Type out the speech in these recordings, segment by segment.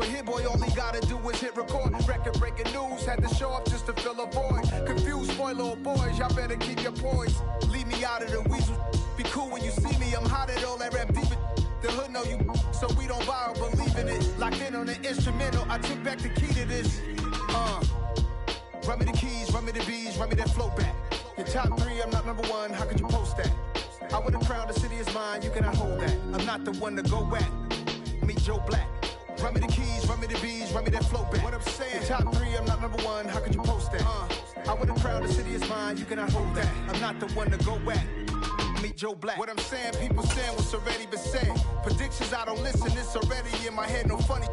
what Hit Boy only gotta do is hit record. Record breaking news, had to show up just to fill a void. Confused boy, little boys, y'all better keep your poise. Leave me out of the weasel. Be cool when you see me, I'm hot at all that rap deep. The hood know you, so we don't borrow, believe in it. Locked in on the instrumental, I took back the key to this. Run me the keys, run me the bees, run me that flow back. Your top 3, I'm not number 1, how could you post that? I would've crowned the city is mine, you cannot hold that. I'm not the one to go back. Meet Joe Black. Run me the keys, run me the bees, run me that flow back. What I'm saying, your top 3, I'm not number 1, how could you post that? I would've crowned the city is mine, you cannot hold that. I'm not the one to go back. Meet Joe Black. What I'm saying, people saying what's already been said. Predictions, I don't listen, it's already in my head, no funny.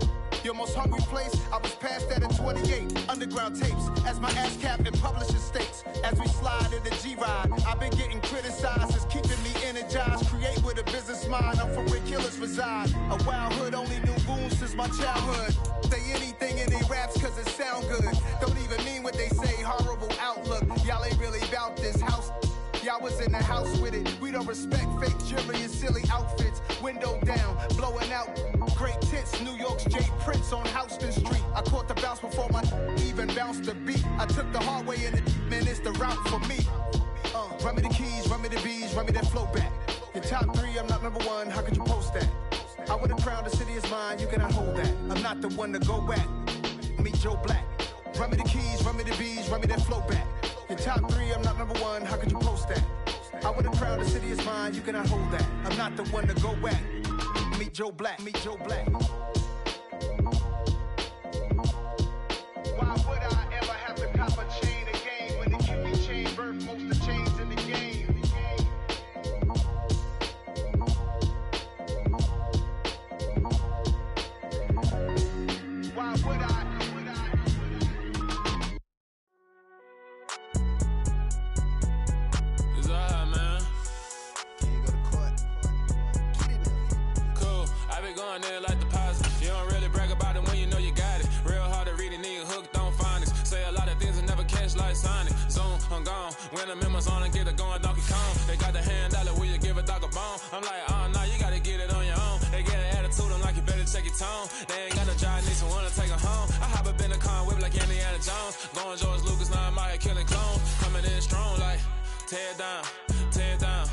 Your most hungry place, I was past that at 28. Underground tapes, as my ass cap in publishing states. As we slide in the G-Ride, I've been getting criticized, it's keeping me energized. Create with a business mind, I'm from where killers reside. A wild hood, only knew goons since my childhood. Say anything in they raps cause it sound good. Don't even mean what they say, horrible outlook. Y'all ain't really about this house. Y'all was in the house with it. We don't respect fake jewelry and silly outfits. Window down, blowing out great tits. New York's J. Prince on Houston Street. I caught the bounce before my even bounced the beat. I took the hard way in it, man, it's the route for me. Run me the keys, run me the bees, run me that flow back. Your top 3, I'm not number 1, how could you post that? I would've crowned the city is mine, you cannot hold that. I'm not the one to go back. Meet Joe Black. Run me the keys, run me the bees, run me that flow back. Your top 3, I'm not number 1, how could you post that? I would've crowned the city is mine, you cannot hold that. I'm not the one to go back. Meet Joe Black, meet Joe Black. Why would I ever have to cop a chain again when the QB chain birth most of the chains in the game? Why would I? Going there like deposit. You don't really brag about it when you know you got it. Real hard to read a nigga hook, don't find it. Say a lot of things and never catch like Sonic. Zoom, I'm gone. When the members on and get it going Donkey Kong. They got the hand dollar, will you give a dog a bone? I'm like, oh no, you gotta get it on your own. They get an attitude, I'm like, you better check your tone. They ain't got no job, need someone to take her home. I hop up in the car, whip like Indiana Jones. Going George Lucas, now I'm out here killing clones. Coming in strong like, tear down, tear down.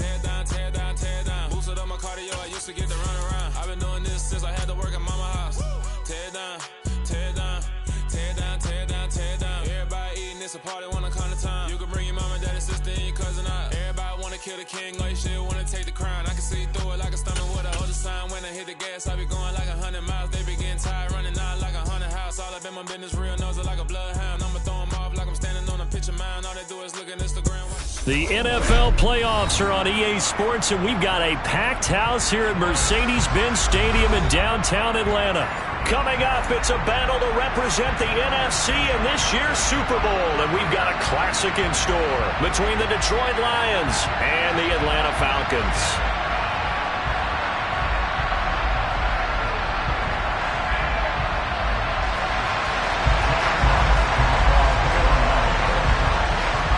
Tear down, tear down, tear down. Boosted up my cardio, I used to get to run around. I've been doing this since I had to work at mama house. Tear down, tear down, tear down, tear down, tear down. Everybody eating, it's a party when I come to time. You can bring your mama, daddy, sister, and your cousin out. Everybody wanna kill the king, like shit, wanna take the crown. I can see through it like a stomach with a other sign. When I hit the gas, I be going like 100 miles. They be getting tired, running out like 100 house. All up in my business, real nose like a bloodhound. I'ma throw them off like I'm standing on a picture mound. All they do is look at Instagram. The NFL playoffs are on EA Sports, and we've got a packed house here at Mercedes-Benz Stadium in downtown Atlanta. Coming up, it's a battle to represent the NFC in this year's Super Bowl, and we've got a classic in store between the Detroit Lions and the Atlanta Falcons.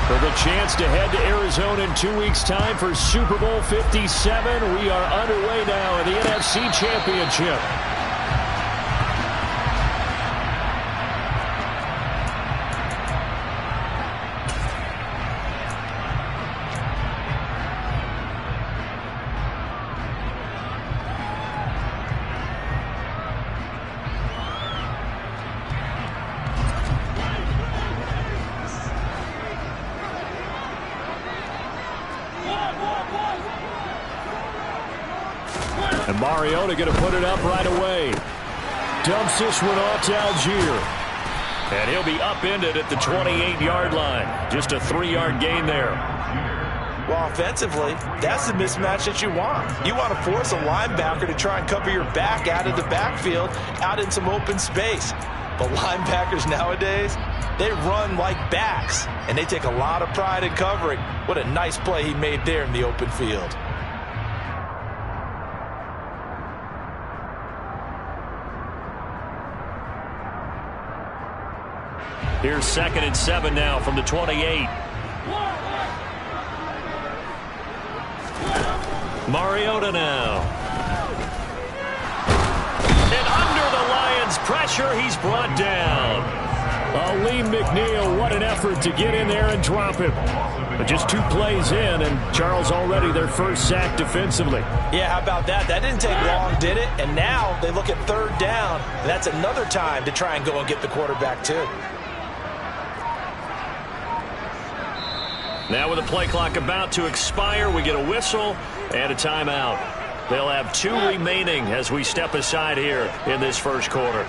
For the chance to head to Arizona in 2 weeks' time for Super Bowl 57, we are underway now in the NFC Championship. And Mariota going to put it up right away. Dumps this one off to Algier. And he'll be upended at the 28-yard line. Just a 3-yard gain there. Well, offensively, that's the mismatch that you want. You want to force a linebacker to try and cover your back out of the backfield, out in some open space. But linebackers nowadays, they run like backs, and they take a lot of pride in covering. What a nice play he made there in the open field. Here's 2nd and 7 now from the 28. Mariota now. And under the Lions pressure. He's brought down. Lee McNeil, what an effort to get in there and drop him. But just 2 plays in, and Charles already their first sack defensively. Yeah, how about that? That didn't take long, did it? And now they look at 3rd down. That's another time to try and go and get the quarterback, too. Now with the play clock about to expire, we get a whistle and a timeout. They'll have 2 remaining as we step aside here in this first quarter.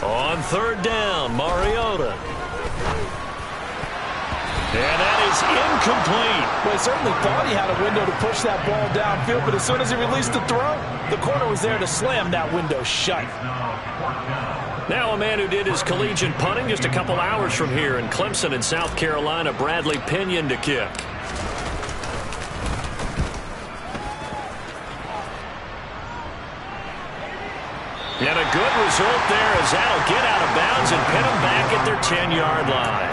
On 3rd down, Mariota. And that is incomplete. Well, he certainly thought he had a window to push that ball downfield, but as soon as he released the throw, the corner was there to slam that window shut. Now a man who did his collegiate punting just a couple hours from here in Clemson in South Carolina, Bradley Pinion to kick. And a good result there as that'll get out of bounds and pin them back at their 10-yard line.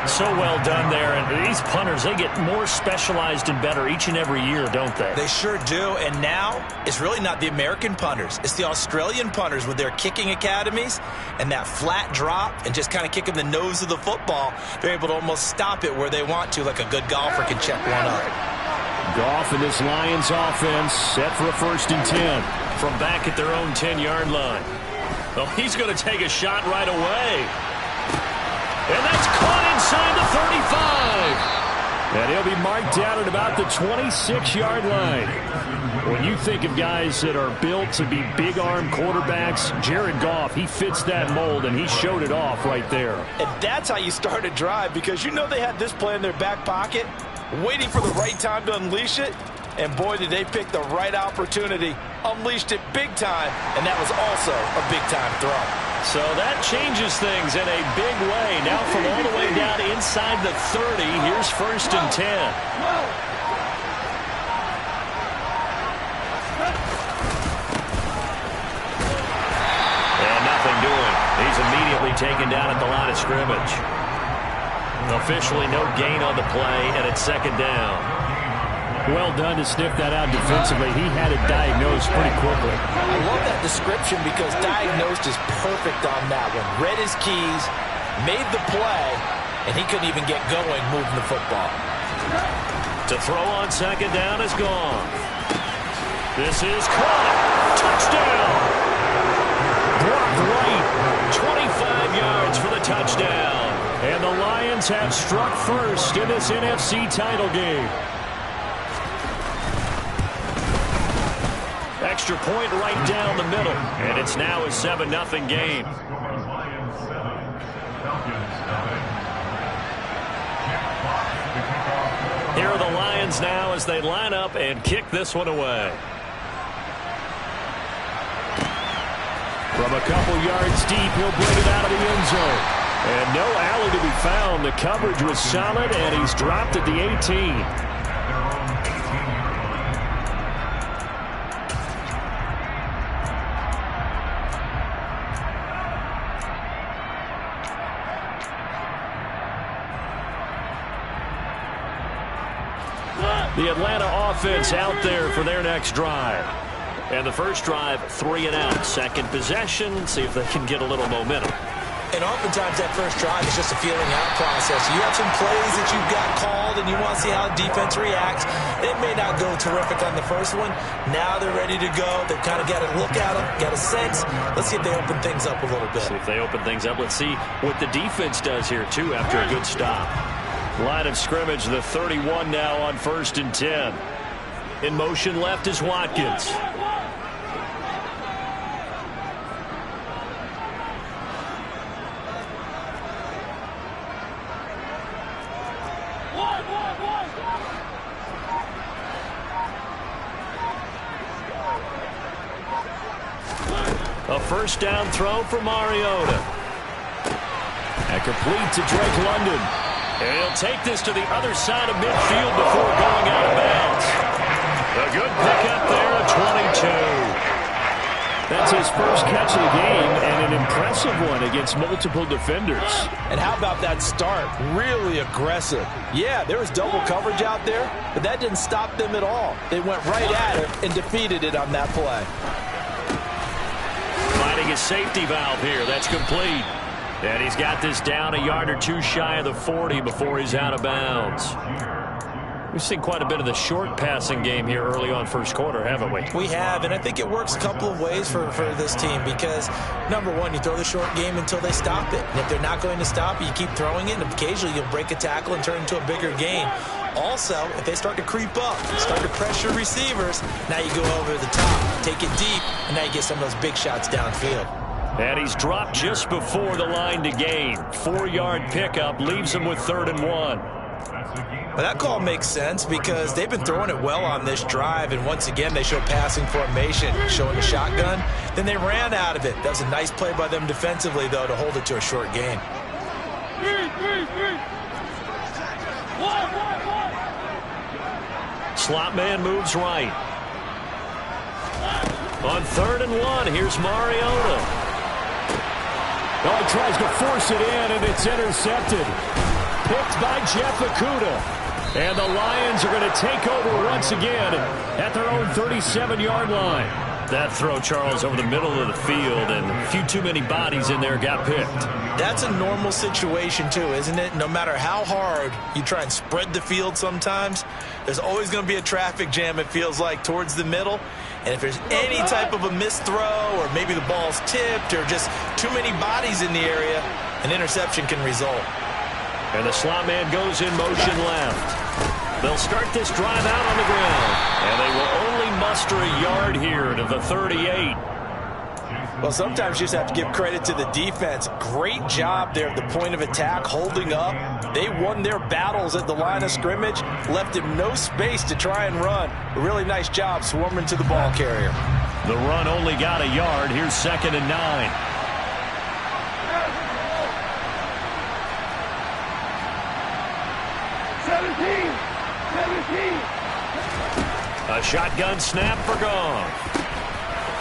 So well done there. And these punters, they get more specialized and better each and every year, don't they? They sure do. And now it's really not the American punters. It's the Australian punters with their kicking academies and that flat drop and just kind of kicking the nose of the football. They're able to almost stop it where they want to, like a good golfer can check one up. Goff and this Lions offense set for a 1st and 10 from back at their own 10-yard line. Well, he's going to take a shot right away. And that's caught inside the 35. And he'll be marked down at about the 26-yard line. When you think of guys that are built to be big-arm quarterbacks, Jared Goff, he fits that mold, and he showed it off right there. And that's how you start a drive, because you know they had this play in their back pocket, waiting for the right time to unleash it. And boy, did they pick the right opportunity. Unleashed it big time, and that was also a big-time throw. So that changes things in a big way. Now from all the way down inside the 30, here's 1st and 10. And nothing doing. He's immediately taken down at the line of scrimmage. Officially no gain on the play, and it's 2nd down. Well done to sniff that out defensively. He had it diagnosed pretty quickly. I love that description because diagnosed is perfect on that one. Read his keys, made the play, and he couldn't even get going moving the football. To throw on 2nd down is gone. This is caught. Touchdown. Brock Wright, 25 yards for the touchdown. And the Lions have struck first in this NFC title game. Extra point right down the middle. And it's now a 7-0 game. Here are the Lions now as they line up and kick this one away. From a couple yards deep, he'll bring it out of the end zone. And no alley to be found. The coverage was solid, and he's dropped at the 18. The Atlanta offense out there for their next drive. And the first drive, 3 and out. Second possession, see if they can get a little momentum. And oftentimes that first drive is just a feeling out process. You have some plays that you've got called and you want to see how the defense reacts. It may not go terrific on the first one. Now they're ready to go. They've kind of got to look at them, got a sense. Let's see if they open things up a little bit. See if they open things up. Let's see what the defense does here, too, after a good stop. Line of scrimmage, the 31 now on 1st and 10. In motion left is Watkins. A first down throw for Mariota. And complete to Drake London. And he'll take this to the other side of midfield before going out of bounds. A good pickup there at 22. That's his first catch of the game, and an impressive one against multiple defenders. And how about that start? Really aggressive. Yeah, there was double coverage out there, but that didn't stop them at all. They went right at it and defeated it on that play. Finding his safety valve here. That's complete. And he's got this down a yard or two shy of the 40 before he's out of bounds. We've seen quite a bit of the short passing game here early on first quarter, haven't we? We have, and I think it works a couple of ways for this team because, number one, you throw the short game until they stop it. And if they're not going to stop it, you keep throwing it, and occasionally you'll break a tackle and turn it into a bigger gain. Also, if they start to creep up, start to pressure receivers, now you go over the top, take it deep, and now you get some of those big shots downfield. And he's dropped just before the line to gain. 4-yard pickup leaves him with 3rd and 1. Well, that call makes sense because they've been throwing it well on this drive, and once again they show passing formation, showing the shotgun. Then they ran out of it. That was a nice play by them defensively, though, to hold it to a short gain. Slot man moves right. On 3rd and 1, here's Mariota. Oh, he tries to force it in, and it's intercepted. Picked by Jeff Okudah. And the Lions are going to take over once again at their own 37-yard line. That throw, Charles, over the middle of the field, and a few too many bodies in there got picked. That's a normal situation, too, isn't it? No matter how hard you try and spread the field sometimes, there's always going to be a traffic jam, it feels like, towards the middle. And if there's any type of a missed throw or maybe the ball's tipped or just too many bodies in the area, an interception can result. And the slot man goes in motion left. They'll start this drive out on the ground. And they will only muster a yard here to the 38. Well, sometimes you just have to give credit to the defense. Great job there at the point of attack, holding up. They won their battles at the line of scrimmage, left him no space to try and run. A really nice job swarming to the ball carrier. The run only got a yard. Here's 2nd and 9. A shotgun snap for Goff.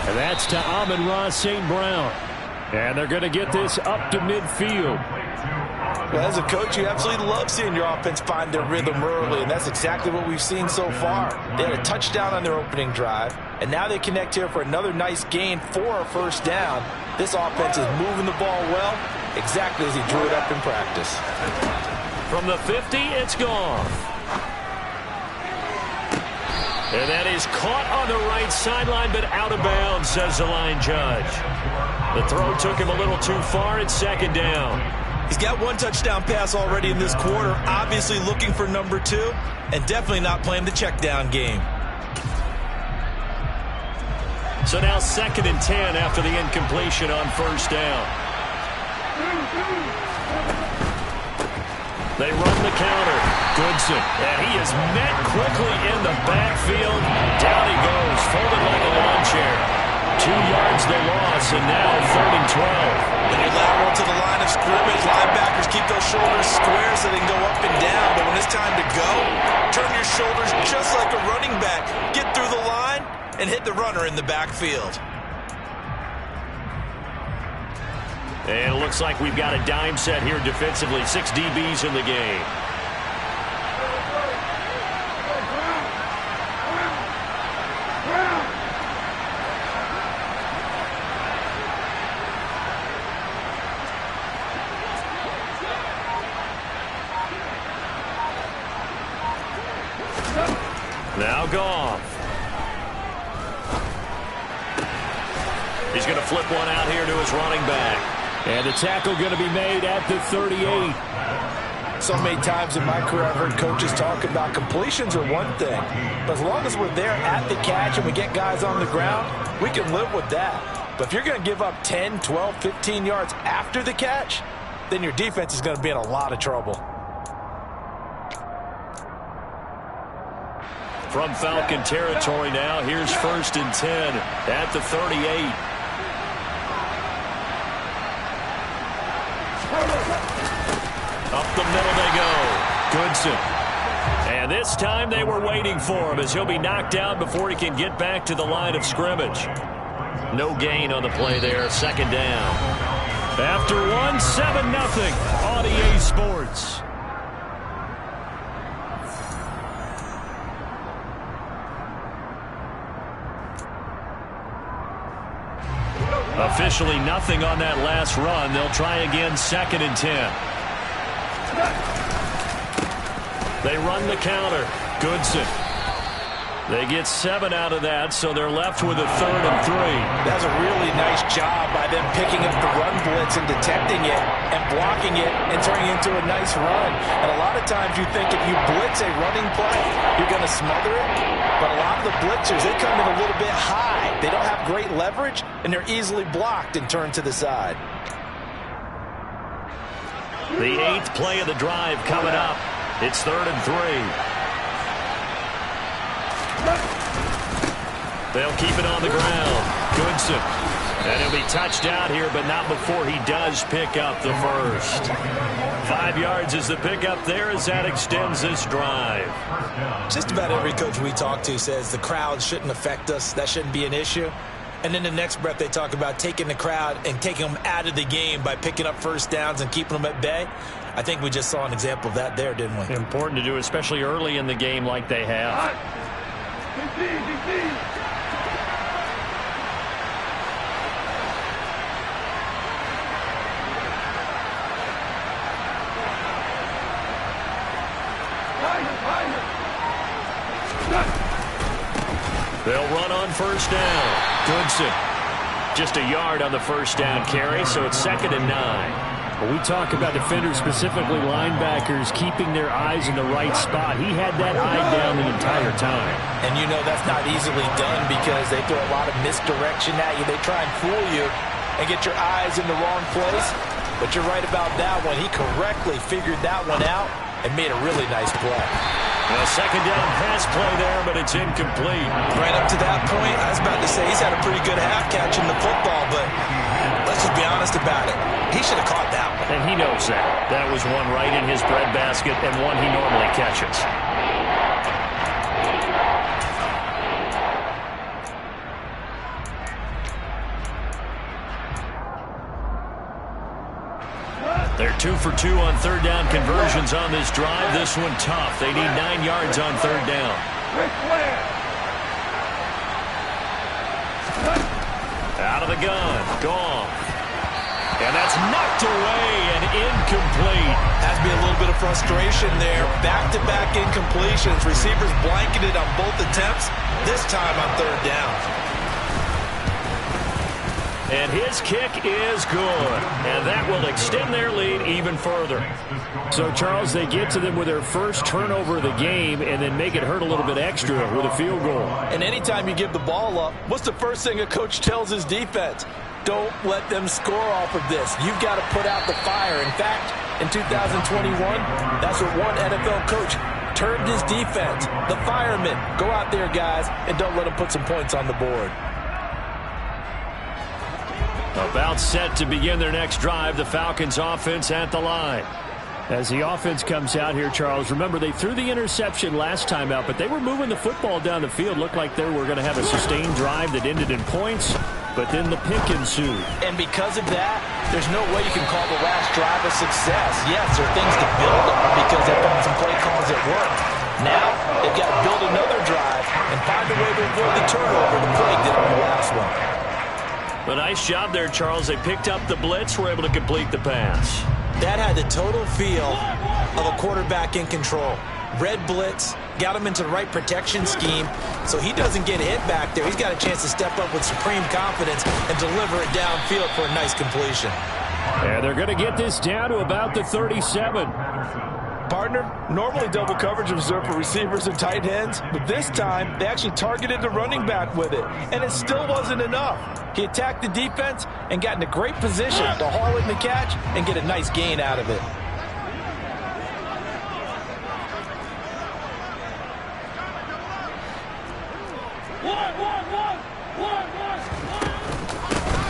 And that's to Amon-Ra St. Brown. And they're going to get this up to midfield. Well, as a coach, you absolutely love seeing your offense find their rhythm early, and that's exactly what we've seen so far. They had a touchdown on their opening drive, and now they connect here for another nice gain for a first down. This offense is moving the ball well, exactly as he drew it up in practice. From the 50, it's Goff. And that is caught on the right sideline, but out of bounds, says the line judge. The throw took him a little too far. It's 2nd down. He's got one touchdown pass already in this quarter, obviously looking for number 2, and definitely not playing the check down game. So now 2nd and 10 after the incompletion on first down. They run the counter. Goodson. And he is met quickly in the backfield. Down he goes, folded like a lawn chair. 2 yards the loss, and now 3rd and 12. When you lateral to the line of scrimmage, linebackers keep those shoulders square so they can go up and down. But when it's time to go, turn your shoulders just like a running back. Get through the line and hit the runner in the backfield. And it looks like we've got a dime set here defensively. 6 DBs in the game. Now Goff. He's going to flip one out here to his running back. And the tackle going to be made at the 38. So many times in my career I've heard coaches talk about completions are one thing. But as long as we're there at the catch and we get guys on the ground, we can live with that. But if you're going to give up 10, 12, 15 yards after the catch, then your defense is going to be in a lot of trouble. From Falcon territory now, here's 1st and 10 at the 38. Up the middle they go. Goodson. And this time they were waiting for him as he'll be knocked down before he can get back to the line of scrimmage. No gain on the play there. Second down. After one, 7-0 on EA Sports. Officially nothing on that last run. They'll try again, 2nd and 10. They run the counter. Goodson. They get 7 out of that, so they're left with a 3rd and 3. That's a really nice job by them picking up the run blitz and detecting it and blocking it and turning it into a nice run. And a lot of times you think if you blitz a running play, you're going to smother it. But a lot of the blitzers, they come in a little bit high. They don't have great leverage, and they're easily blocked and turned to the side. The 8th play of the drive coming up. It's 3rd and 3. They'll keep it on the ground. Goodson. And he'll be touched out here, but not before he does pick up the first. 5 yards is the pickup there as that extends this drive. Just about every coach we talk to says the crowd shouldn't affect us. That shouldn't be an issue. And then the next breath they talk about taking the crowd and taking them out of the game by picking up first downs and keeping them at bay. I think we just saw an example of that there, didn't we? Important to do, especially early in the game like they have. They'll run on first down. Goodson. Just a yard on the first down carry, so it's 2nd and 9. When we talk about defenders, specifically linebackers, keeping their eyes in the right spot, he had that eye down the entire time. And you know that's not easily done because they throw a lot of misdirection at you. They try and fool you and get your eyes in the wrong place. But you're right about that one. He correctly figured that one out and made a really nice play. A 2nd down pass play there, but it's incomplete. Right up to that point, I was about to say he's had a pretty good half catching the football, but let's just be honest about it. He should have caught that one. And he knows that. That was one right in his breadbasket and one he normally catches. They're 2 for 2 on 3rd down conversions on this drive. This one tough. They need 9 yards on 3rd down. Out of the gun. Gone. And that's knocked away and incomplete. Has to be a little bit of frustration there. Back-to-back incompletions. Receivers blanketed on both attempts. This time on 3rd down. And his kick is good. And that will extend their lead even further. So, Charles, they get to them with their first turnover of the game and then make it hurt a little bit extra with a field goal. And anytime you give the ball up, what's the first thing a coach tells his defense? Don't let them score off of this. You've got to put out the fire. In fact, in 2021, that's what one NFL coach termed his defense. The firemen. Go out there, guys, and don't let them put some points on the board. About set to begin their next drive, the Falcons offense at the line. As the offense comes out here, Charles, remember they threw the interception last time out, but they were moving the football down the field. Looked like they were going to have a sustained drive that ended in points, but then the pick ensued. And because of that, there's no way you can call the last drive a success. Yes, there are things to build on because they found some play calls that worked. Now, they've got to build another drive and find a way to avoid the turnover the play did on the last one. A nice job there, Charles. They picked up the blitz, were able to complete the pass. That had the total feel of a quarterback in control. Red blitz, got him into the right protection scheme, so he doesn't get hit back there. He's got a chance to step up with supreme confidence and deliver it downfield for a nice completion. And they're going to get this down to about the 37. Partner, normally double coverage reserved for receivers and tight ends, but this time they actually targeted the running back with it, and it still wasn't enough. He attacked the defense and got in a great position to haul in the catch and get a nice gain out of it.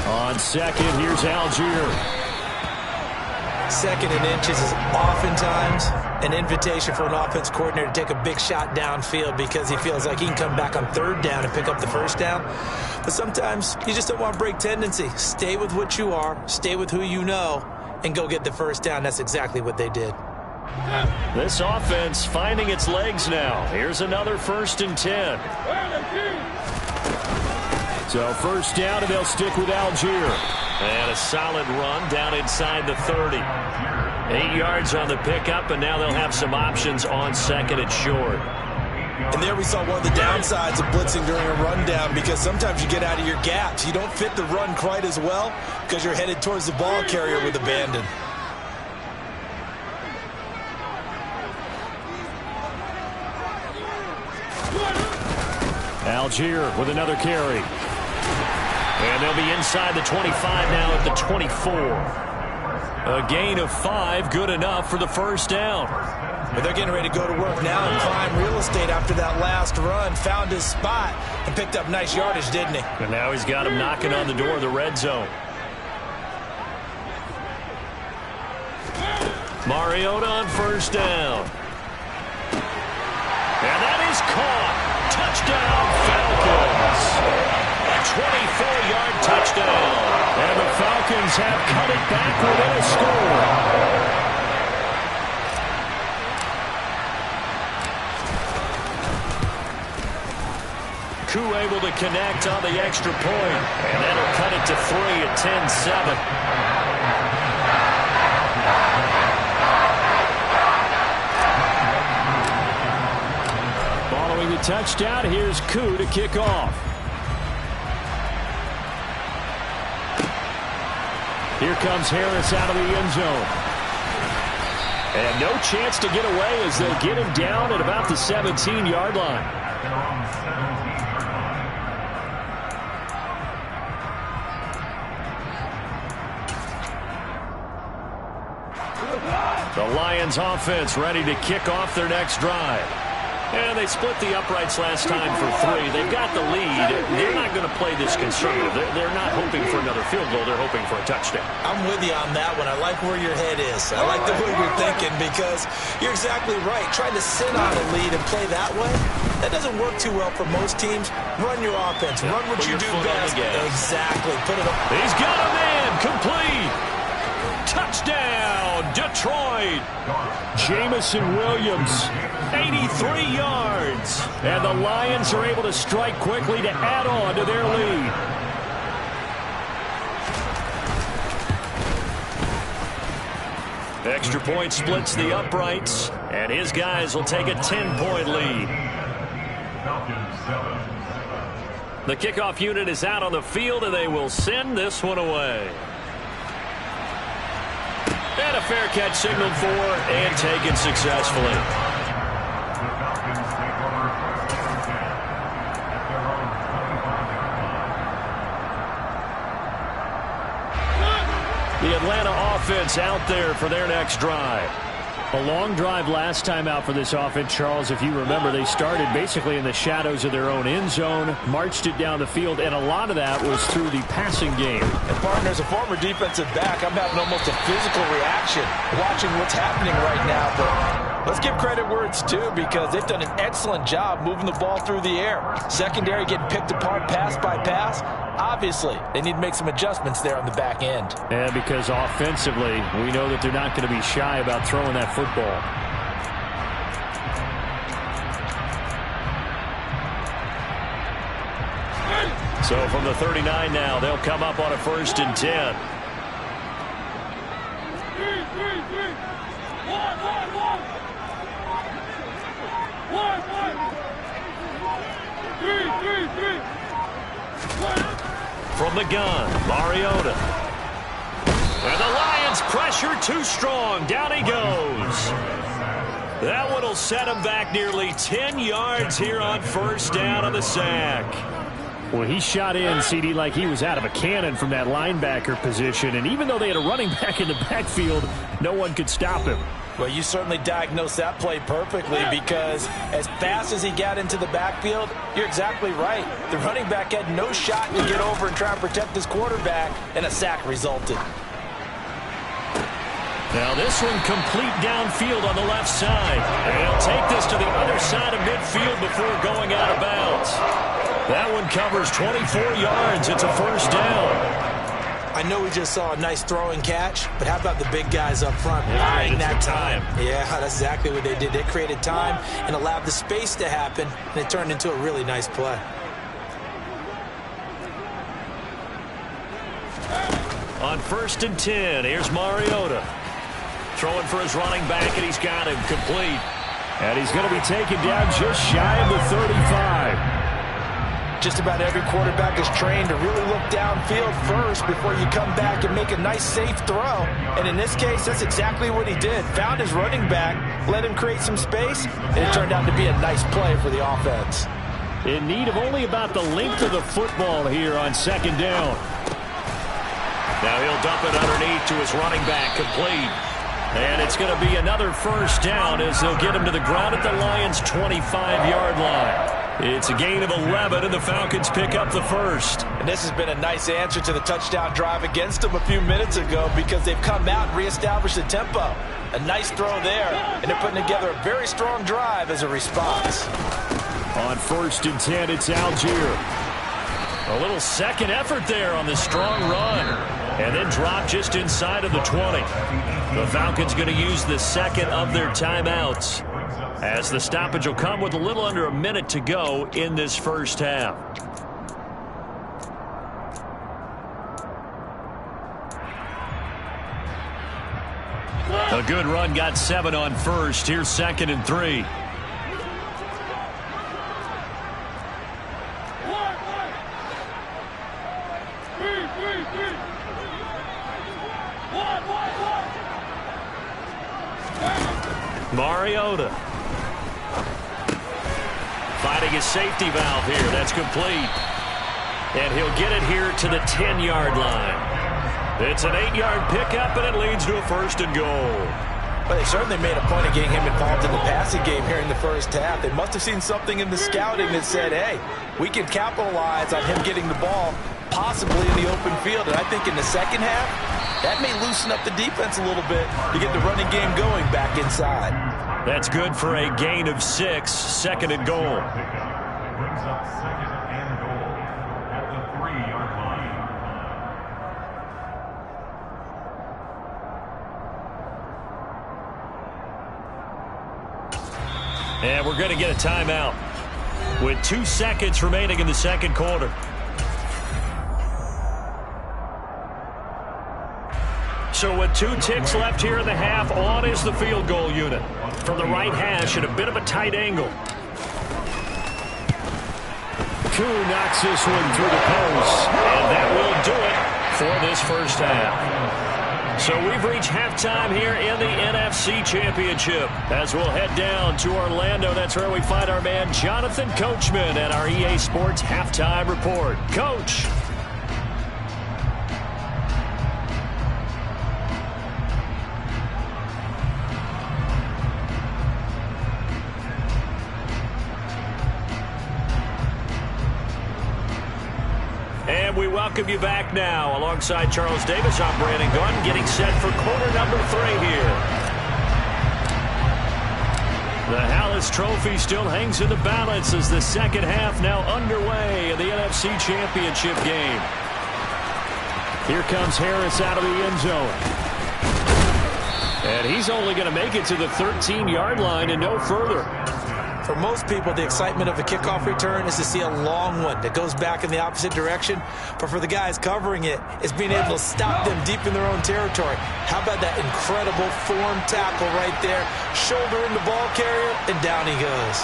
On second, here's Algier. Second and inches is oftentimes an invitation for an offense coordinator to take a big shot downfield because he feels like he can come back on third down and pick up the first down. But sometimes you just don't want to break tendency. Stay with what you are, stay with who you know, and go get the first down. That's exactly what they did. This offense finding its legs now. Here's another 1st and 10. So first down, and they'll stick with Algier. And a solid run down inside the 30. 8 yards on the pickup, and now they'll have some options on 2nd and short. And there we saw one of the downsides of blitzing during a rundown, because sometimes you get out of your gaps. You don't fit the run quite as well because you're headed towards the ball carrier with abandon. Algier with another carry. And they'll be inside the 25 now at the 24. A gain of 5, good enough for the first down. But they're getting ready to go to work now and climb real estate after that last run. Found his spot and picked up nice yardage, didn't he? And now he's got him knocking on the door of the red zone. Mariota on first down. And that is caught. Touchdown, Falcons. A 24-yard touchdown. And the Falcons have cut it back within a score. Koo able to connect on the extra point. And that'll cut it to 3 at 10-7. Following the touchdown, here's Koo to kick off. Here comes Harris out of the end zone. And no chance to get away as they'll get him down at about the 17-yard line. The Lions offense ready to kick off their next drive. And they split the uprights last time for 3. They've got the lead. They're not going to play this conservative. They're not hoping for another field goal. They're hoping for a touchdown. I'm with you on that one. I like where your head is. I like the way you're thinking, because you're exactly right. Trying to sit on a lead and play that way, that doesn't work too well for most teams. Run your offense. Run what you do best. Exactly. Put it up. He's got a man. Complete. Touchdown, Detroit. Jamison Williams, 83 yards. And the Lions are able to strike quickly to add on to their lead. Extra point splits the uprights, and his guys will take a 10-point lead. The kickoff unit is out on the field, and they will send this one away. And a fair catch signaled for and taken successfully. The Atlanta offense out there for their next drive. A long drive last time out for this offense, Charles. If you remember, they started basically in the shadows of their own end zone, marched it down the field, and a lot of that was through the passing game. And, partner, as a former defensive back, I'm having almost a physical reaction watching what's happening right now. But let's give credit where it's due, because they've done an excellent job moving the ball through the air. Secondary getting picked apart pass by pass. Obviously, they need to make some adjustments there on the back end. And because offensively, we know that they're not going to be shy about throwing that football. So from the 39 now, they'll come up on a 1st and 10. From the gun, Mariota. And the Lions pressure too strong. Down he goes. That one will set him back nearly 10 yards here on first down on the sack. Well, he shot in, CD, like he was out of a cannon from that linebacker position. And even though they had a running back in the backfield, no one could stop him. Well, you certainly diagnosed that play perfectly, because as fast as he got into the backfield, you're exactly right. The running back had no shot to get over and try and protect his quarterback, and a sack resulted. Now this one complete downfield on the left side. And he'll take this to the other side of midfield before going out of bounds. That one covers 24 yards. It's a first down. I know we just saw a nice throw and catch, but how about the big guys up front buying that time? Yeah, that's exactly what they did. They created time and allowed the space to happen, and it turned into a really nice play. On 1st and 10, here's Mariota. Throwing for his running back, and he's got him complete. And he's going to be taken down just shy of the 35. Just about every quarterback is trained to really look downfield first before you come back and make a nice, safe throw. And in this case, that's exactly what he did. Found his running back, let him create some space, and it turned out to be a nice play for the offense. In need of only about the length of the football here on 2nd down. Now he'll dump it underneath to his running back, complete. And it's going to be another first down as they'll get him to the ground at the Lions' 25-yard line. It's a gain of 11, and the Falcons pick up the first. And this has been a nice answer to the touchdown drive against them a few minutes ago because they've come out and reestablished the tempo. A nice throw there, and they're putting together a very strong drive as a response. On 1st and 10, it's Algier. A little second effort there on the strong run. And then drop just inside of the 20. The Falcons going to use the second of their timeouts, as the stoppage will come with a little under a minute to go in this first half. A good run, got 7 on 1st. Here's 2nd and 3. Mariota finding his safety valve here. That's complete. And he'll get it here to the 10-yard line. It's an 8-yard pickup, and it leads to a 1st and goal. Well, they certainly made a point of getting him involved in the passing game here in the first half. They must have seen something in the scouting that said, hey, we can capitalize on him getting the ball possibly in the open field. And I think in the second half, that may loosen up the defense a little bit to get the running game going back inside. That's good for a gain of 6, 2nd and goal. Brings up 2nd and goal at the 3-yard line. And we're going to get a timeout with 2 seconds remaining in the second quarter. So with 2 ticks left here in the half, on is the field goal unit. From the right hash at a bit of a tight angle. Koo knocks this one through the post. And that will do it for this first half. So we've reached halftime here in the NFC Championship. As we'll head down to Orlando, that's where we find our man Jonathan Coachman at our EA Sports Halftime Report. Coach. And we welcome you back now. Alongside Charles Davis, I'm Brandon Gunn, getting set for quarter number 3 here. The Hallis Trophy still hangs in the balance as the second half now underway in the NFC Championship game. Here comes Harris out of the end zone. And he's only going to make it to the 13-yard line and no further. For most people, the excitement of a kickoff return is to see a long one that goes back in the opposite direction. But for the guys covering it, it's being able to stop them deep in their own territory. How about that incredible form tackle right there? Shoulder in the ball carrier, and down he goes.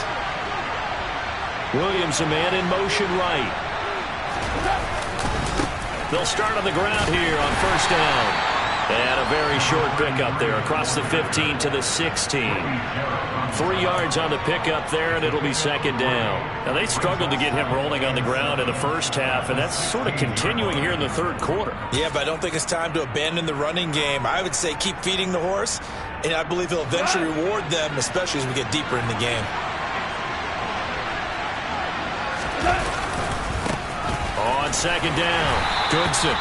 Williams, a man in motion right. They'll start on the ground here on first down. And a very short pickup there across the 15 to the 16. 3 yards on the pickup there, and it'll be second down. Now, they struggled to get him rolling on the ground in the first half, and that's sort of continuing here in the third quarter. Yeah, but I don't think it's time to abandon the running game. I would say keep feeding the horse, and I believe he'll eventually reward them, especially as we get deeper in the game. On second down, Goodson.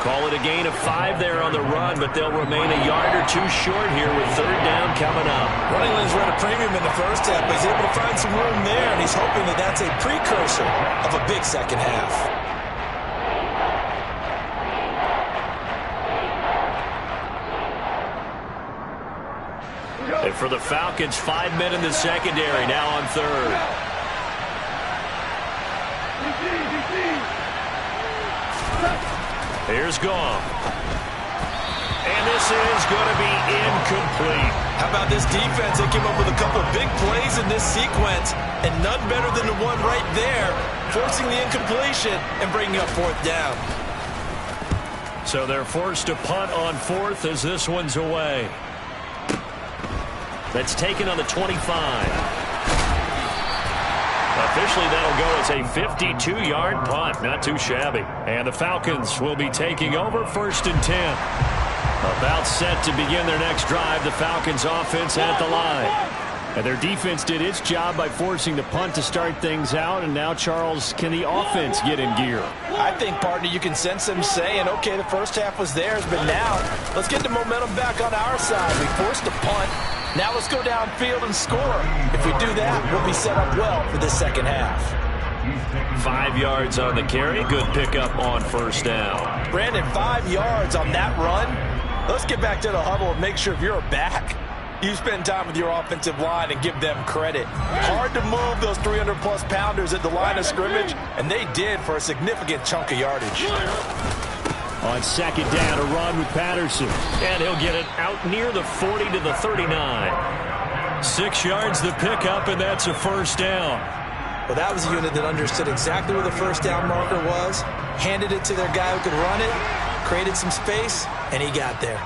Call it a gain of 5 there on the run, but they'll remain a yard or two short here with third down coming up. Running lanes were at a premium in the first half, but he's able to find some room there, and he's hoping that that's a precursor of a big second half. And for the Falcons, 5 men in the secondary, now on third. Here's Goff. And this is going to be incomplete. How about this defense? They came up with a couple of big plays in this sequence, and none better than the one right there, forcing the incompletion and bringing up fourth down. So they're forced to punt on fourth as this one's away. That's taken on the 25. Officially, that'll go as a 52-yard punt. Not too shabby. And the Falcons will be taking over 1st and 10. About set to begin their next drive. The Falcons offense at the line. And their defense did its job by forcing the punt to start things out. And now, Charles, can the offense get in gear? I think, partner, you can sense them saying, okay, the first half was theirs, but now let's get the momentum back on our side. We forced a punt. Now let's go downfield and score. If we do that, we'll be set up well for this second half. 5 yards on the carry. Good pickup on first down. Brandon, 5 yards on that run. Let's get back to the huddle and make sure if you're a back, you spend time with your offensive line and give them credit. Hard to move those 300-plus pounders at the line of scrimmage, and they did for a significant chunk of yardage. On second down, a run with Patterson. And he'll get it out near the 40 to the 39. 6 yards the pickup, and that's a first down. Well, that was a unit that understood exactly where the first down marker was, handed it to their guy who could run it, created some space, and he got there.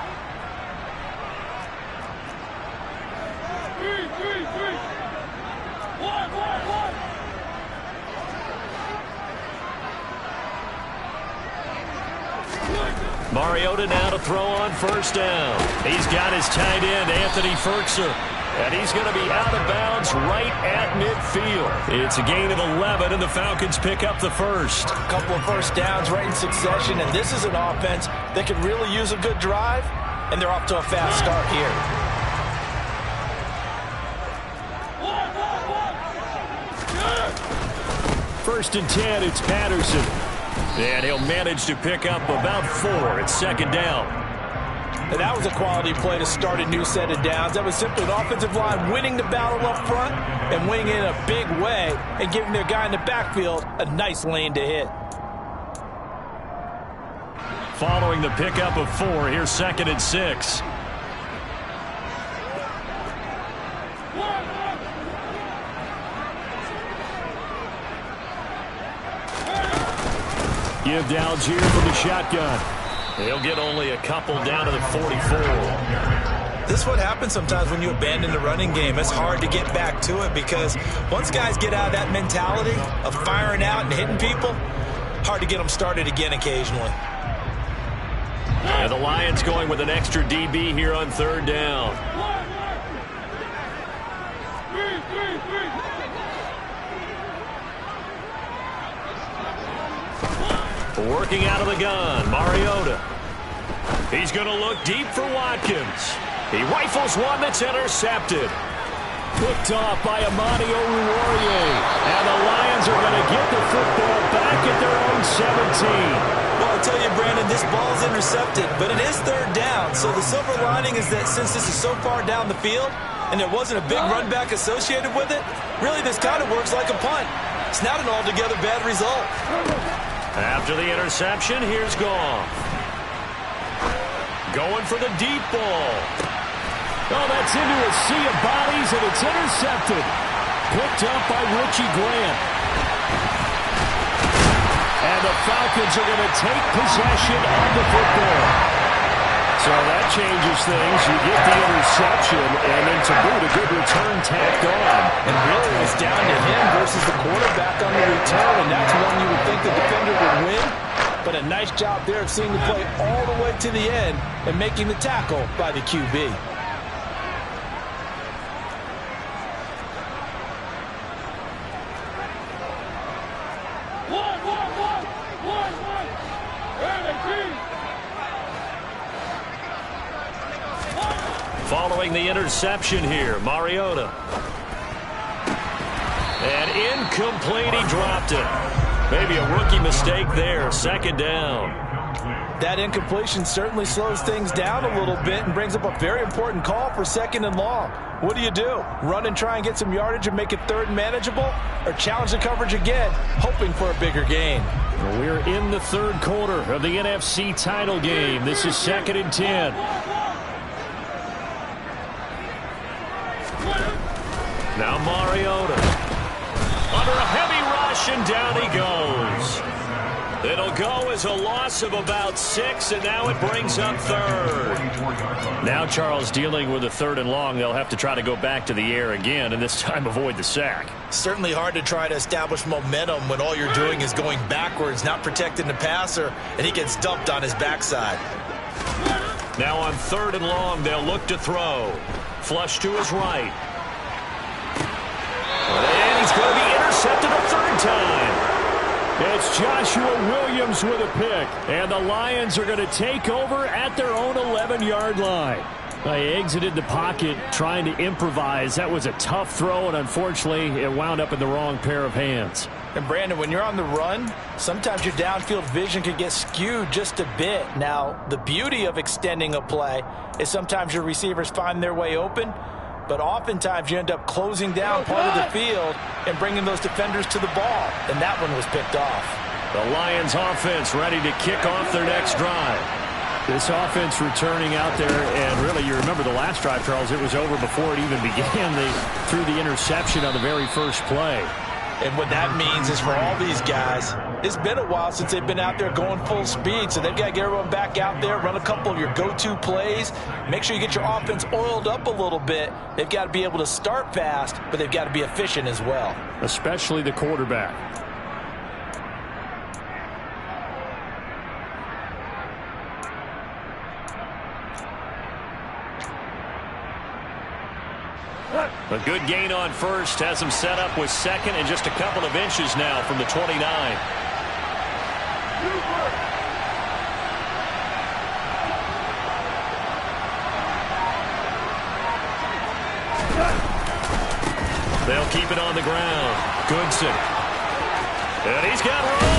Mariota now to throw on first down. He's got his tight end, Anthony Ferkser. And he's going to be out of bounds right at midfield. It's a gain of 11, and the Falcons pick up the first. A couple of first downs right in succession, and this is an offense that could really use a good drive, and they're off to a fast start here. First and 10, it's Patterson. And he'll manage to pick up about 4 at second down. And that was a quality play to start a new set of downs. That was simply an offensive line winning the battle up front and winning it in a big way and giving their guy in the backfield a nice lane to hit. Following the pickup of 4, here's second and 6. Give to Algier for the shotgun. He'll get only a couple down to the 44. This is what happens sometimes when you abandon the running game. It's hard to get back to it because once guys get out of that mentality of firing out and hitting people, hard to get them started again occasionally. And the Lions going with an extra DB here on third down. Working out of the gun, Mariota. He's going to look deep for Watkins. He rifles one that's intercepted. Picked off by Amani Oruwariye. And the Lions are going to get the football back at their own 17. Well, I'll tell you, Brandon, this ball's intercepted, but it is third down. So the silver lining is that since this is so far down the field and there wasn't a big run back associated with it, really this kind of works like a punt. It's not an altogether bad result. After the interception, here's Goff. Going for the deep ball. Oh, that's into a sea of bodies, and it's intercepted. Picked up by Richie Grant. And the Falcons are going to take possession of the football. So that changes things. You get the interception, and then to boot, a good return tacked on. And really, it was down to him versus the quarterback on the return, and that's one you would think the defender would win. But a nice job there of seeing the play all the way to the end and making the tackle by the QB. following the interception here. Mariota. And incomplete, he dropped it. Maybe a rookie mistake there, second down. That incompletion certainly slows things down a little bit and brings up a very important call for second and long. What do? Run and try and get some yardage and make it third and manageable? Or challenge the coverage again, hoping for a bigger gain? Well, we're in the third quarter of the NFC title game. This is 2nd and 10. Now Mariota. Under a heavy rush, and down he goes. It'll go as a loss of about 6, and now it brings up third. Now Charles dealing with a 3rd and long. They'll have to try to go back to the air again, and this time avoid the sack. Certainly hard to try to establish momentum when all you're doing is going backwards, not protecting the passer, and he gets dumped on his backside. Now on 3rd and long, they'll look to throw. Flush to his right. And he's going to be intercepted a 3rd time. It's Joshua Williams with a pick, and the Lions are going to take over at their own 11-yard line. They exited the pocket trying to improvise. That was a tough throw, and unfortunately, it wound up in the wrong pair of hands. And Brandon, when you're on the run, sometimes your downfield vision can get skewed just a bit. Now, the beauty of extending a play is sometimes your receivers find their way open, but oftentimes you end up closing down part of the field and bringing those defenders to the ball, and that one was picked off. The Lions offense ready to kick off their next drive. This offense returning out there, and really, you remember the last drive, Charles, it was over before it even began. They threw the interception on the very first play. And what that means is for all these guys, it's been a while since they've been out there going full speed, so they've got to get everyone back out there, run a couple of your go-to plays, make sure you get your offense oiled up a little bit. They've got to be able to start fast, but they've got to be efficient as well. Especially the quarterback. A good gain on first has him set up with second and just a couple of inches now from the 29. They'll keep it on the ground. Goodson. And he's got room.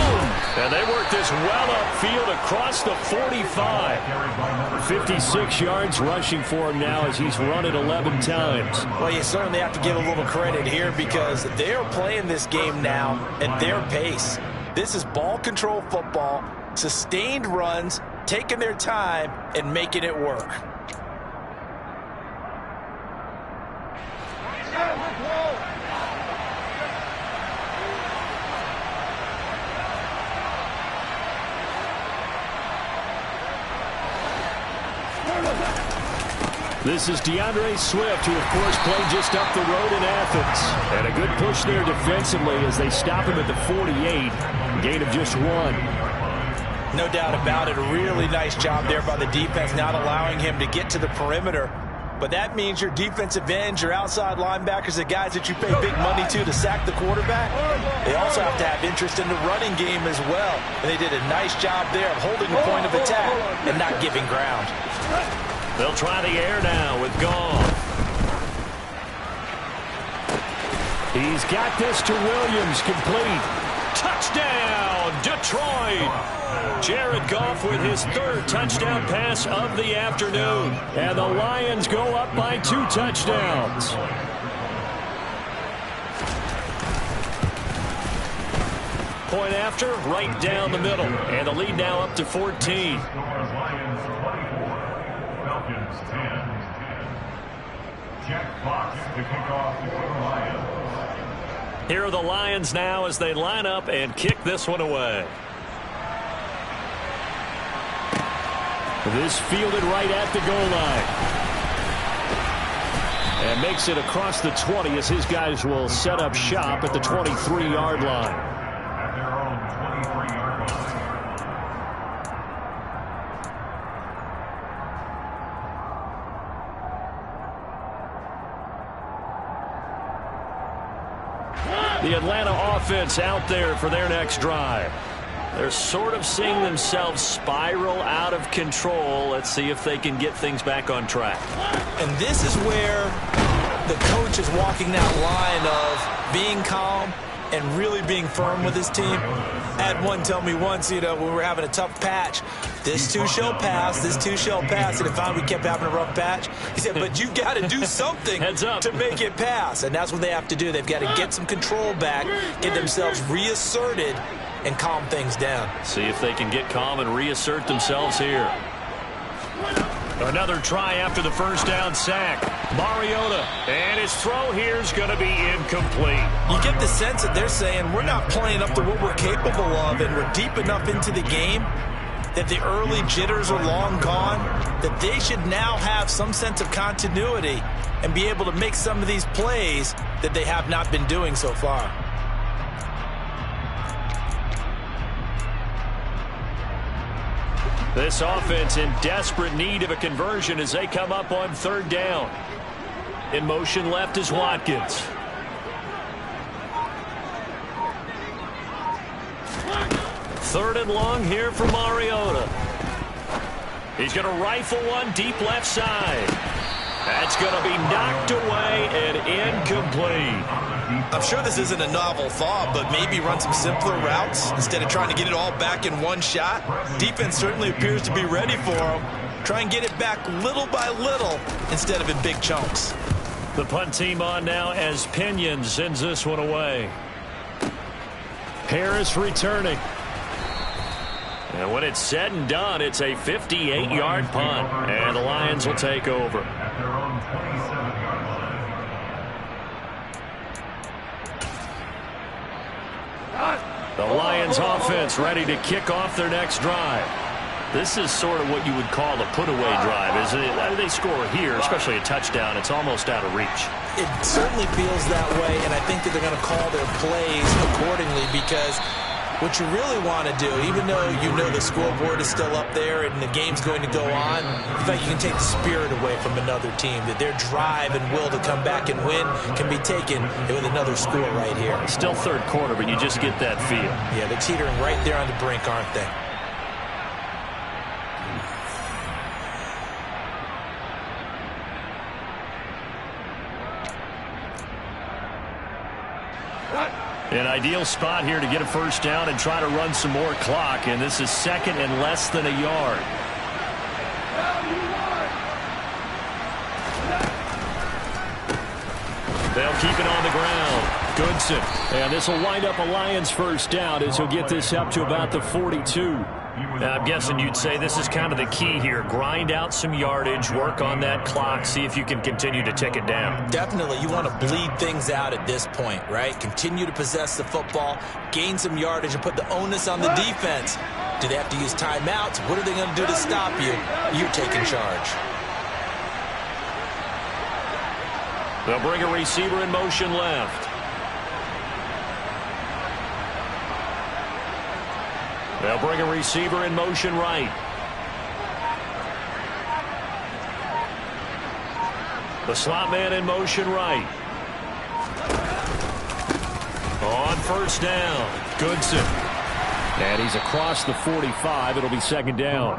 And they work this well upfield across the 45. 56 yards rushing for him now as he's run it 11 times. Well, you certainly have to give a little credit here because they are playing this game now at their pace. This is ball control football, sustained runs, taking their time, and making it work. This is DeAndre Swift, who, of course, played just up the road in Athens. And a good push there defensively as they stop him at the 48. Gain of just 1. No doubt about it. A really nice job there by the defense, not allowing him to get to the perimeter. But that means your defensive ends, your outside linebackers, the guys that you pay big money to sack the quarterback, they also have to have interest in the running game as well. And they did a nice job there of holding the point of attack and not giving ground. They'll try the air now with Goff. He's got this to Williams, complete. Touchdown, Detroit! Jared Goff with his 3rd touchdown pass of the afternoon. And the Lions go up by 2 touchdowns. Point after, right down the middle. And the lead now up to 14. Jack Fox to kick off for the Lions. Here are the Lions now as they line up and kick this one away. This fielded right at the goal line. And makes it across the 20 as his guys will set up shop at the 23-yard line. At their own 23-yard line. The Atlanta offense out there for their next drive. They're sort of seeing themselves spiral out of control. Let's see if they can get things back on track. And this is where the coach is walking that line of being calm and really being firm with his team. I had one tell me once, when we were having a tough patch, this too shall pass, this too shall pass. And if we kept having a rough patch, he said, but you got to do something to make it pass. And that's what they have to do. They've got to get some control back, get themselves reasserted, and calm things down. See if they can get calm and reassert themselves here. Another try after the first down sack. Mariota, and his throw here is going to be incomplete. You get the sense that they're saying we're not playing up to what we're capable of, and we're deep enough into the game that the early jitters are long gone, that they should now have some sense of continuity and be able to make some of these plays that they have not been doing so far. This offense in desperate need of a conversion as they come up on third down. In motion left is Watkins. Third and long here for Mariota. He's going to rifle one deep left side. That's going to be knocked away and incomplete. I'm sure this isn't a novel thought, but maybe run some simpler routes instead of trying to get it all back in one shot. Defense certainly appears to be ready for him. Try and get it back little by little instead of in big chunks. The punt team on now as Pinion sends this one away. Harris returning. And when it's said and done, it's a 58-yard punt. And the Lions will take over. At their own 27-yard line. The Lions offense ready to kick off their next drive. This is sort of what you would call a put-away drive, isn't it? They score here, especially a touchdown. It's almost out of reach. It certainly feels that way, and I think that they're going to call their plays accordingly because what you really want to do, even though you know the scoreboard is still up there and the game's going to go on, in fact, you can take the spirit away from another team, that their drive and will to come back and win can be taken with another score right here. Still third quarter, but you just get that feel. Yeah, they're teetering right there on the brink, aren't they? An ideal spot here to get a first down and try to run some more clock, and this is second and less than a yard. They'll keep it on the ground. Goodson, and this will wind up a Lions first down as he'll get this up to about the 42. I'm guessing you'd say this is kind of the key here. Grind out some yardage, work on that clock, see if you can continue to tick it down. Definitely. You want to bleed things out at this point, right? Continue to possess the football, gain some yardage, and put the onus on the defense. Do they have to use timeouts? What are they going to do to stop you? You're taking charge. They'll bring a receiver in motion left. They'll bring a receiver in motion right. The slot man in motion right. On first down, Goodson. And he's across the 45. It'll be second down.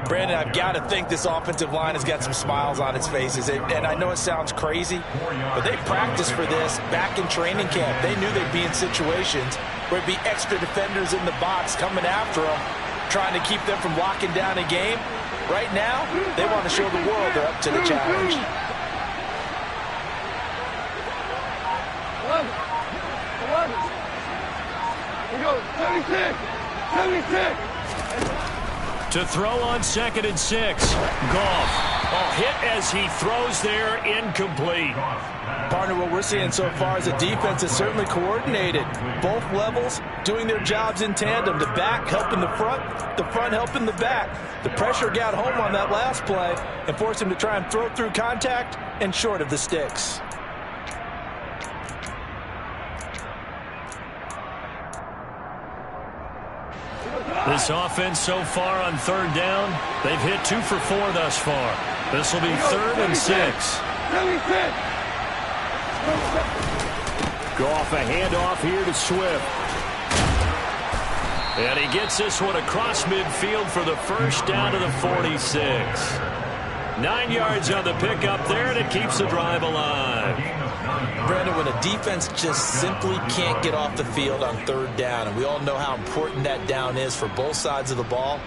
Brandon, I've got to think this offensive line has got some smiles on its faces. And I know it sounds crazy, but they practiced for this back in training camp. They knew they'd be in situations where it'd be extra defenders in the box coming after them, trying to keep them from locking down a game. Right now, they want to show the world they're up to the challenge. We go 76, 76. To throw on 2nd and 6. Goff. Hit as he throws there, incomplete. Partner, what we're seeing so far is the defense is certainly coordinated. Both levels doing their jobs in tandem. The back helping the front helping the back. The pressure got home on that last play and forced him to try and throw through contact and short of the sticks. This offense so far on third down, they've hit 2 for 4 thus far. This will be 3rd and 6. Goff a handoff here to Swift. And he gets this one across midfield for the first down to the 46. 9 yards on the pickup there, and it keeps the drive alive. Brandon, when a defense just simply can't get off the field on third down, and we all know how important that down is for both sides of the ball,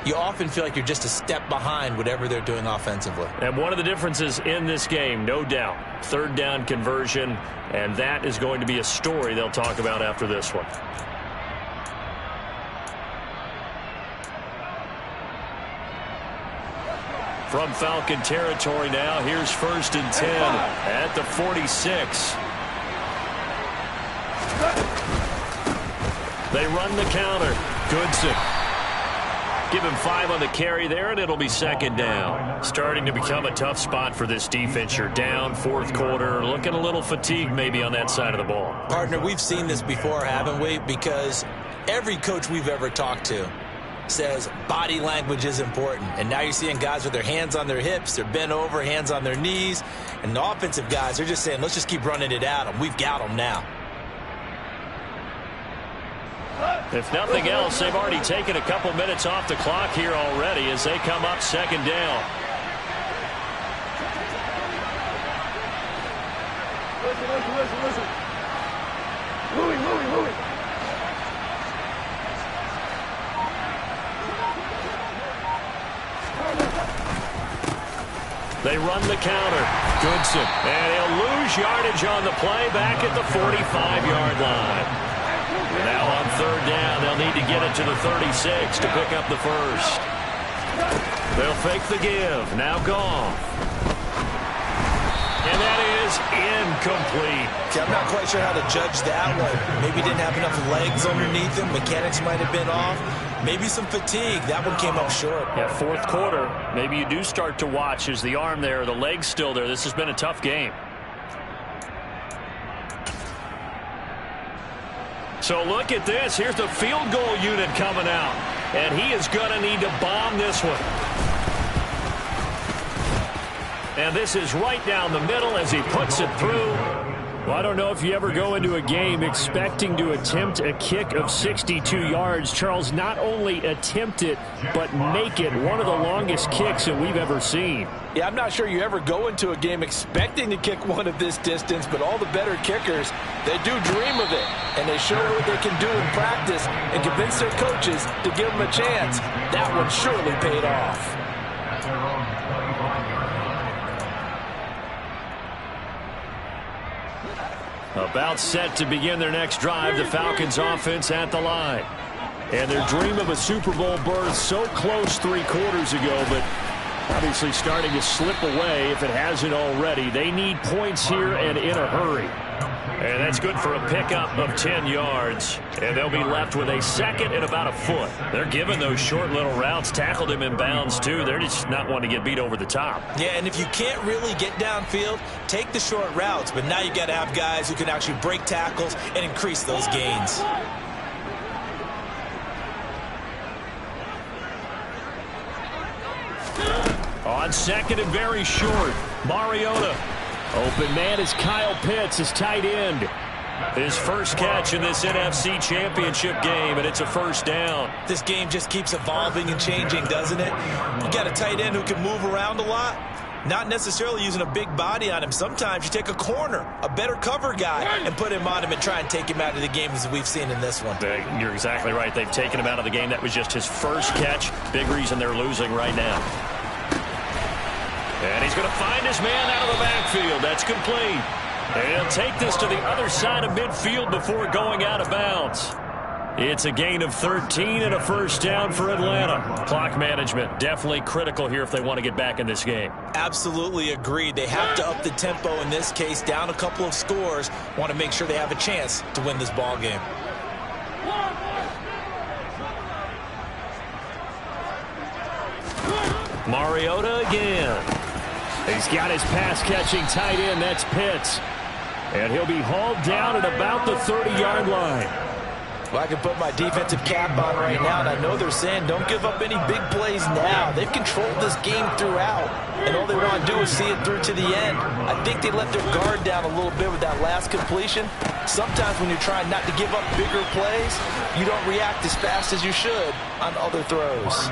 you often feel like you're just a step behind whatever they're doing offensively. And one of the differences in this game, no doubt, third down conversion, and that is going to be a story they'll talk about after this one. From Falcon territory now, here's 1st and 10 at the 46. They run the counter. Goodson. Give him 5 on the carry there, and it'll be 2nd down. Starting to become a tough spot for this defense. You're down 4th quarter, looking a little fatigued maybe on that side of the ball. Partner, we've seen this before, haven't we? Because every coach we've ever talked to says body language is important. And now you're seeing guys with their hands on their hips, they're bent over, hands on their knees. And the offensive guys, they're just saying, let's just keep running it at them. We've got them now. If nothing else, they've already taken a couple minutes off the clock here already as they come up 2nd down. Listen. Louis. They run the counter. Goodson. And he'll lose yardage on the play back at the 45-yard line. Now on 3rd down, they'll need to get it to the 36 to pick up the first. They'll fake the give. Now Goff. And that is incomplete. I'm not quite sure how to judge that one. Maybe he didn't have enough legs underneath him. Mechanics might have been off. Maybe some fatigue. That one came up short. Yeah, 4th quarter. Maybe you do start to watch. Is the arm there, the leg's still there? This has been a tough game. So look at this. Here's the field goal unit coming out. And he is going to need to bomb this one. And this is right down the middle as he puts it through. Well, I don't know if you ever go into a game expecting to attempt a kick of 62 yards. Charles, not only attempt it, but make it one of the longest kicks that we've ever seen. Yeah, I'm not sure you ever go into a game expecting to kick one of this distance, but all the better kickers, they do dream of it. And they show what they can do in practice and convince their coaches to give them a chance. That one surely paid off. About set to begin their next drive, the Falcons offense at the line. And their dream of a Super Bowl berth so close 3 quarters ago, but obviously starting to slip away if it hasn't already. They need points here and in a hurry. And that's good for a pickup of 10 yards. And they'll be left with a 2nd and about a foot. They're giving those short little routes. Tackled him in bounds, too. They're just not wanting to get beat over the top. Yeah, and if you can't really get downfield, take the short routes. But now you got to have guys who can actually break tackles and increase those gains. On 2nd and very short, Mariota. Open man is Kyle Pitts, his tight end. His first catch in this NFC Championship game, and it's a 1st down. This game just keeps evolving and changing, doesn't it? You got a tight end who can move around a lot. Not necessarily using a big body on him. Sometimes you take a corner, a better cover guy, and put him on him and try and take him out of the game as we've seen in this one. You're exactly right. They've taken him out of the game. That was just his first catch. Big reason they're losing right now. And he's going to find his man out of the backfield. That's complete. And he'll take this to the other side of midfield before going out of bounds. It's a gain of 13 and a 1st down for Atlanta. Clock management definitely critical here if they want to get back in this game. Absolutely agreed. They have to up the tempo in this case, down a couple of scores. Want to make sure they have a chance to win this ball game. Mariota again. He's got his pass-catching tight end. That's Pitts. And he'll be hauled down at about the 30-yard line. Well, I can put my defensive cap on right now, and I know they're saying don't give up any big plays now. They've controlled this game throughout, and all they want to do is see it through to the end. I think they let their guard down a little bit with that last completion. Sometimes when you're trying not to give up bigger plays, you don't react as fast as you should on other throws.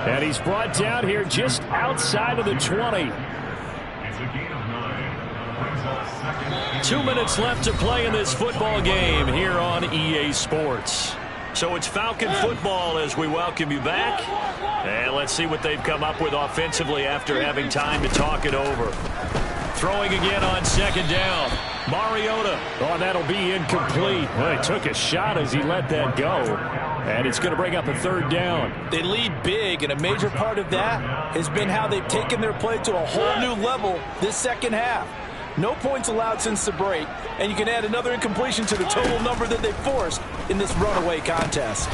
And he's brought down here just outside of the 20. It's a gain of 9. Brings up second. 2 minutes left to play in this football game here on EA Sports. So it's Falcon football as we welcome you back. And let's see what they've come up with offensively after having time to talk it over. Throwing again on second down. Mariota. Oh, that'll be incomplete. Well, he took a shot as he let that go. And it's going to bring up a third down. They lead big, and a major part of that has been how they've taken their play to a whole new level this second half. No points allowed since the break, and you can add another incompletion to the total number that they forced in this runaway contest.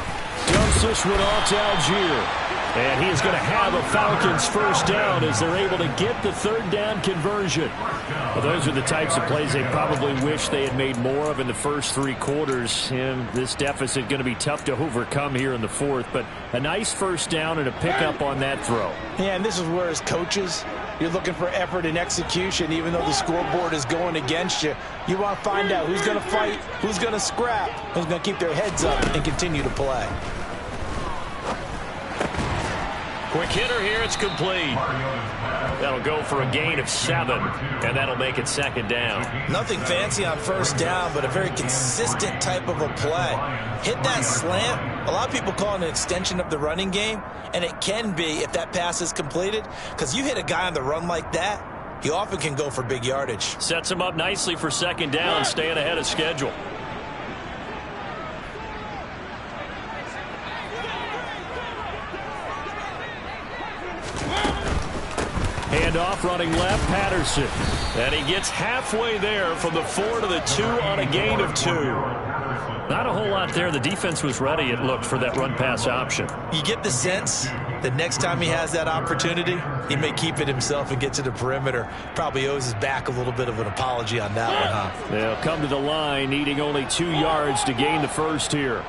Dumps this one off to Algier. And he is going to have a Falcons first down as they're able to get the third down conversion. Well, those are the types of plays they probably wish they had made more of in the first 3 quarters. And this deficit going to be tough to overcome here in the fourth. But a nice first down and a pickup on that throw. Yeah, and this is where as coaches, you're looking for effort and execution. Even though the scoreboard is going against you, you want to find out who's going to fight, who's going to scrap, who's going to keep their heads up and continue to play. Quick hitter here, it's complete. That'll go for a gain of 7, and that'll make it second down. Nothing fancy on first down, but a very consistent type of a play. Hit that slant. A lot of people call it an extension of the running game, and it can be if that pass is completed, because you hit a guy on the run like that, he often can go for big yardage. Sets him up nicely for second down, staying ahead of schedule. Handoff running left, Patterson. And he gets halfway there from the 4 to the 2 on a gain of 2. Not a whole lot there. The defense was ready, it looked, for that run-pass option. You get the sense that next time he has that opportunity, he may keep it himself and get to the perimeter. Probably owes his back a little bit of an apology on that one, huh? They'll come to the line, needing only 2 yards to gain the first here.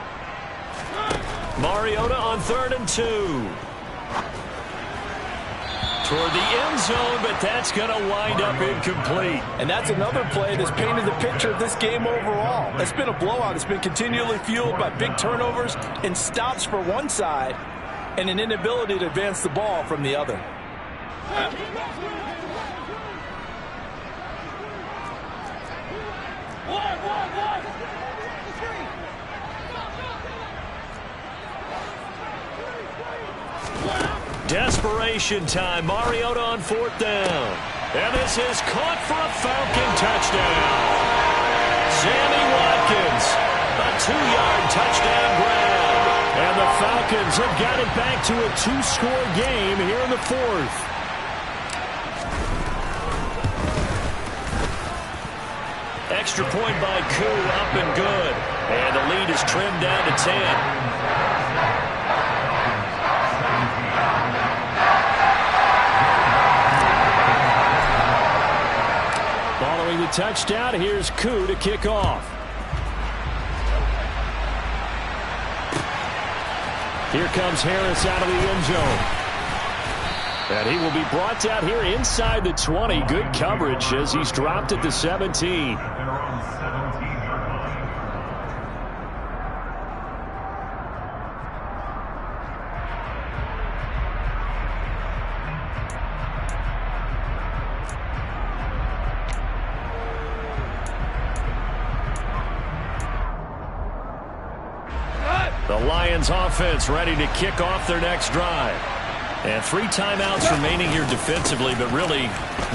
Mariota on 3rd and 2. Toward the end zone, but that's going to wind up incomplete. And that's another play that's painted the picture of this game overall. It's been a blowout. It's been continually fueled by big turnovers and stops for one side and an inability to advance the ball from the other. Desperation time. Mariota on 4th down. And this is caught for a Falcon touchdown. Sammy Watkins, a 2-yard touchdown grab. And the Falcons have got it back to a 2-score game here in the 4th. Extra point by Koo, up and good. And the lead is trimmed down to 10. Following the touchdown, here's Koo to kick off. Here comes Harris out of the end zone. And he will be brought out here inside the 20. Good coverage as he's dropped at the 17. The Lions offense ready to kick off their next drive. And 3 timeouts remaining here defensively, but really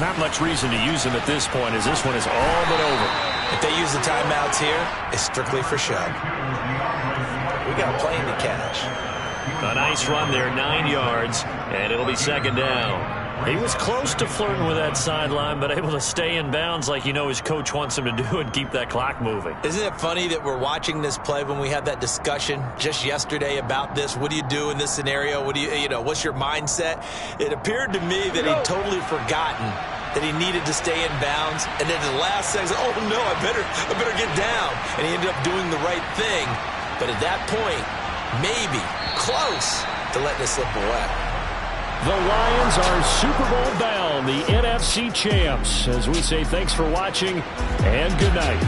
not much reason to use them at this point as this one is all but over. If they use the timeouts here, it's strictly for show. We got plenty to catch. A nice run there, 9 yards, and it'll be second down. He was close to flirting with that sideline, but able to stay in bounds like you know his coach wants him to do and keep that clock moving. Isn't it funny that we're watching this play when we had that discussion just yesterday about this? What do you do in this scenario? What do you know, what's your mindset? It appeared to me that he'd totally forgotten that he needed to stay in bounds, and then at the last second, oh no, I better get down. And he ended up doing the right thing. but at that point, maybe close to letting it slip away. The Lions are Super Bowl bound, the NFC champs. As we say, thanks for watching and good night.